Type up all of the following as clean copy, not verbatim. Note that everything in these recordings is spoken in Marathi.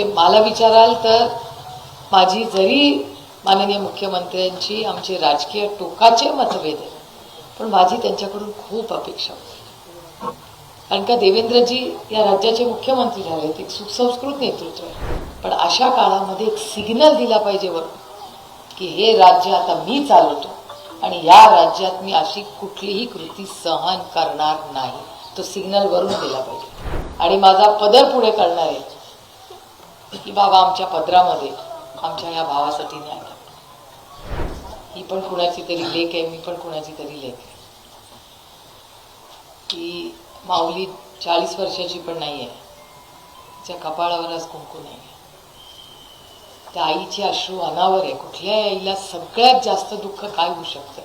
मला विचाराल तर माझी जरी माननीय मुख्यमंत्र्यांची आमचे राजकीय टोकाचे मतभेद आहेत, पण माझी त्यांच्याकडून खूप अपेक्षा होती. कारण का देवेंद्रजी या राज्याचे मुख्यमंत्री झालेत, एक सुसंस्कृत नेतृत्व आहे. पण अशा काळामध्ये एक सिग्नल दिला पाहिजे वरून की हे राज्य आता मी चालवतो आणि या राज्यात मी अशी कुठलीही कृती सहन करणार नाही. तो सिग्नल वरून दिला पाहिजे. आणि माझा पदर पुढे करणार आहे की बाबा आमच्या पदरामध्ये आमच्या या भावासाठी न्याय करा. ही पण कुणाची तरी लेख आहे, मी पण कुणाची तरी लेख आहे. की माऊली 40 वर्षाची पण नाही आहे, तिच्या कपाळावर आज कुंकू नाही आहे. त्या आईची अश्रू अनावर आहे. कुठल्याही आईला सगळ्यात जास्त दुःख काय होऊ शकतं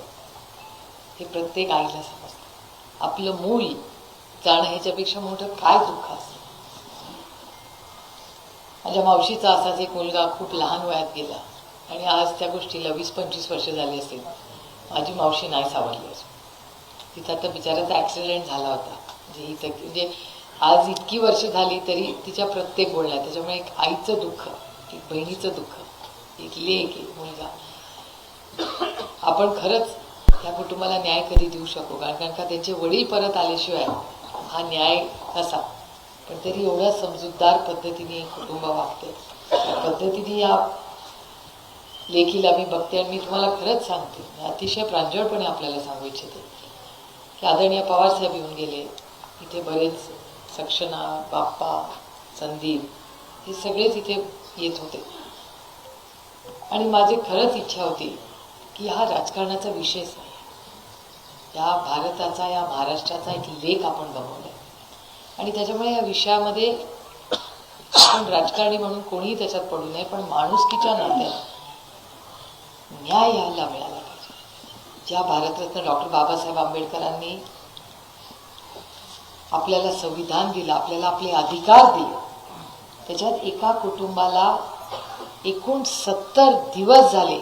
हे प्रत्येक आईला समजतं. आपलं मूल जाणं ह्याच्यापेक्षा मोठं काय दुःख असतं. माझ्या मावशीचा असाच एक मुलगा खूप लहान वयात गेला आणि आज त्या गोष्टीला 20-25 वर्ष झाली असतील. माझी मावशी नाही सावरली अजून. तिचा तर बिचाराचा ॲक्सिडेंट झाला होता. म्हणजे आज इतकी वर्ष झाली तरी तिच्या प्रत्येक बोलण्यात त्याच्यामुळे एक आईचं दुःख, एक बहिणीचं दुःख, एक लेक, एक मुलगा. आपण खरंच त्या कुटुंबाला न्याय कधी देऊ शकू? कारण का त्यांचे वडील परत आल्याशिवाय हा न्याय कसा? पण तरी एवढ्या समजूतदार पद्धतीने कुटुंब वागते. त्या पद्धतीने या लेखीला मी बघते आणि मी तुम्हाला खरंच सांगते, अतिशय प्रांजळपणे आपल्याला सांगू इच्छिते की आदरणीय पवारसाहेब येऊन गेले. इथे बरेच सक्षना, बाप्पा, संदीप हे सगळेच इथे येत होते. आणि माझी खरंच इच्छा होती की हा राजकारणाचा विषयच नाही, या भारताचा, या महाराष्ट्राचा एक लेख आपण बनवला आणि त्याच्यामुळे या विषयामध्ये आपण राजकारणी म्हणून कोणीही त्याच्यात पडू नये, पण माणुसकीच्या नात्याने न्याय यायला मिळाला पाहिजे. ज्या भारतरत्न डॉक्टर बाबासाहेब आंबेडकरांनी आपल्याला संविधान दिलं, आपल्याला आपले अधिकार दिले, त्याच्यात एका कुटुंबाला एकूण 70 दिवस झाले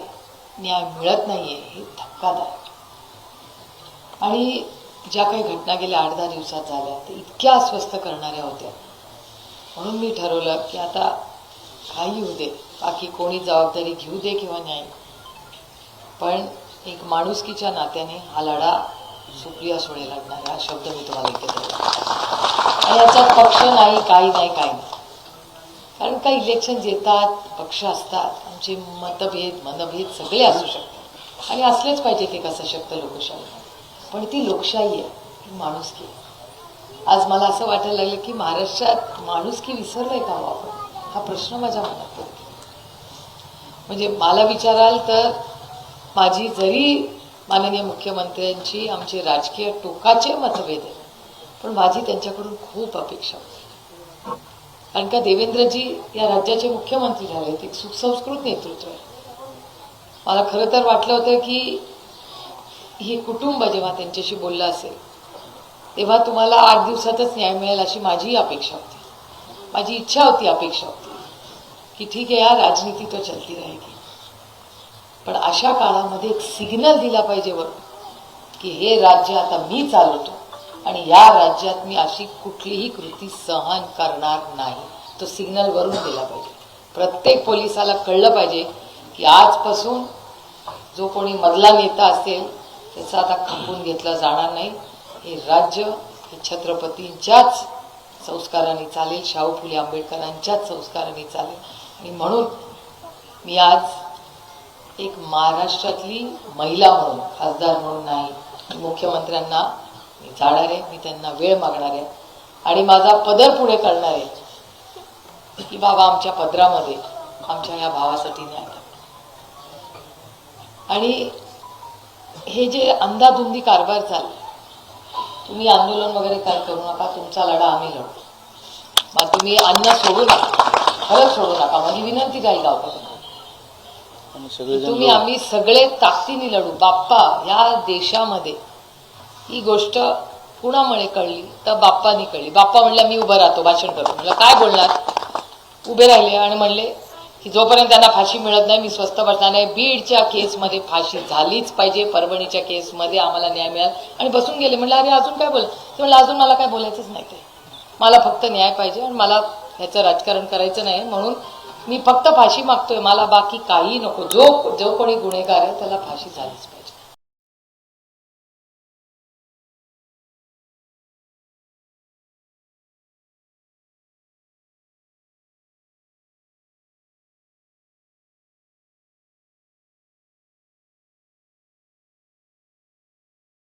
न्याय मिळत नाहीये, हे धक्कादायक. आणि ज्या काही घटना गेल्या 8-10 दिवसात झाल्या ते इतक्या अस्वस्थ करणाऱ्या होत्या. म्हणून मी ठरवलं की आता काही होऊ दे, बाकी कोणी जबाबदारी घेऊ दे किंवा न्याय, पण एक माणुसकीच्या नात्याने हा लढा सुप्रिया सुळे लढणार हा शब्द मी तुम्हाला इथे दिला. आणि याच्यात पक्ष नाही, काही नाही, काही नाही. कारण का इलेक्शन येतात, पक्ष असतात, आमचे मनभेद सगळे असू शकतात आणि असलेच पाहिजे ते कसं सशक्त लोकशाही. पण ती लोकशाही आहे, ही माणुसकी आहे. आज मला असं वाटायला लागलं की महाराष्ट्रात माणुसकी विसरलोय का हो आपण? हा प्रश्न माझ्या मनात पडतो. म्हणजे मला विचाराल तर माझी जरी माननीय मुख्यमंत्र्यांची आमचे राजकीय टोकाचे मतभेद आहेत, पण माझी त्यांच्याकडून खूप अपेक्षा होती. कारण का देवेंद्रजी या राज्याचे मुख्यमंत्री झालेत, एक सुसंस्कृत नेतृत्व आहे. मला खरं तर वाटलं होतं की हे कुटुंब जेव्हा त्यांच्याशी बोललं असेल तेव्हा तुम्हाला 8 दिवसातच न्याय मिळेल अशी माझी अपेक्षा होती, माझी इच्छा होती, अपेक्षा होती की ठीक आहे यार, राजनीती तो चलती रहेगी. पण अशा काळामध्ये एक सिग्नल दिला पाहिजे वरून की हे राज्य आता मी चालवतो आणि या राज्यात मी अशी कुठलीही कृती सहन करणार नाही. तो सिग्नल वरून दिला पाहिजे. प्रत्येक पोलिसाला कळलं पाहिजे की आजपासून जो कोणी मधला नेता असेल त्याचा आता खपवून घेतला जाणार नाही. हे राज्य हे छत्रपतींच्याच संस्काराने चालेल, शाहू फुले आंबेडकरांच्याच संस्काराने चालेल. आणि म्हणून मी आज एक महाराष्ट्रातली महिला म्हणून, खासदार म्हणून नाही, मुख्यमंत्र्यांना मी जाणार आहे, मी त्यांना वेळ मागणार आहे आणि माझा पदर पुढे करणार आहे की बाबा आमच्या पदरामध्ये आमच्या या भावासाठी न्याय करा. आणि हे जे अंधाधुंदी कारभार चालला, तुम्ही आंदोलन वगैरे काय करू नका, तुमचा लढा आम्ही लढू. मग तुम्ही अन्न सोडू नका, खरंच सोडू नका, माझी विनंती राहील गावकऱ्यांना. तुम्ही आम्ही सगळे ताकदीने लढू. बाप्पा या देशामध्ये ही गोष्ट कुणामुळे कळली तर बाप्पानी कळली. बाप्पा म्हणला मी उभं राहतो, भाषण करतो. म्हणलं काय बोलणार? उभे राहिले आणि म्हणले की जोपर्यंत त्यांना फाशी मिळत नाही मी स्वस्थ बसणार नाही. बीडच्या केसमध्ये फाशी झालीच पाहिजे, परभणीच्या केसमध्ये आम्हाला न्याय मिळाला आणि बसून गेले. म्हणलं अरे अजून काय बोल? ते म्हणलं अजून मला काय बोलायचंच नाही, ते मला फक्त न्याय पाहिजे आणि मला ह्याचं राजकारण करायचं नाही, म्हणून मी फक्त फाशी मागतोय, मला बाकी काही नको. जो कोणी गुन्हेगार आहे त्याला फाशी झालीच पाहिजे.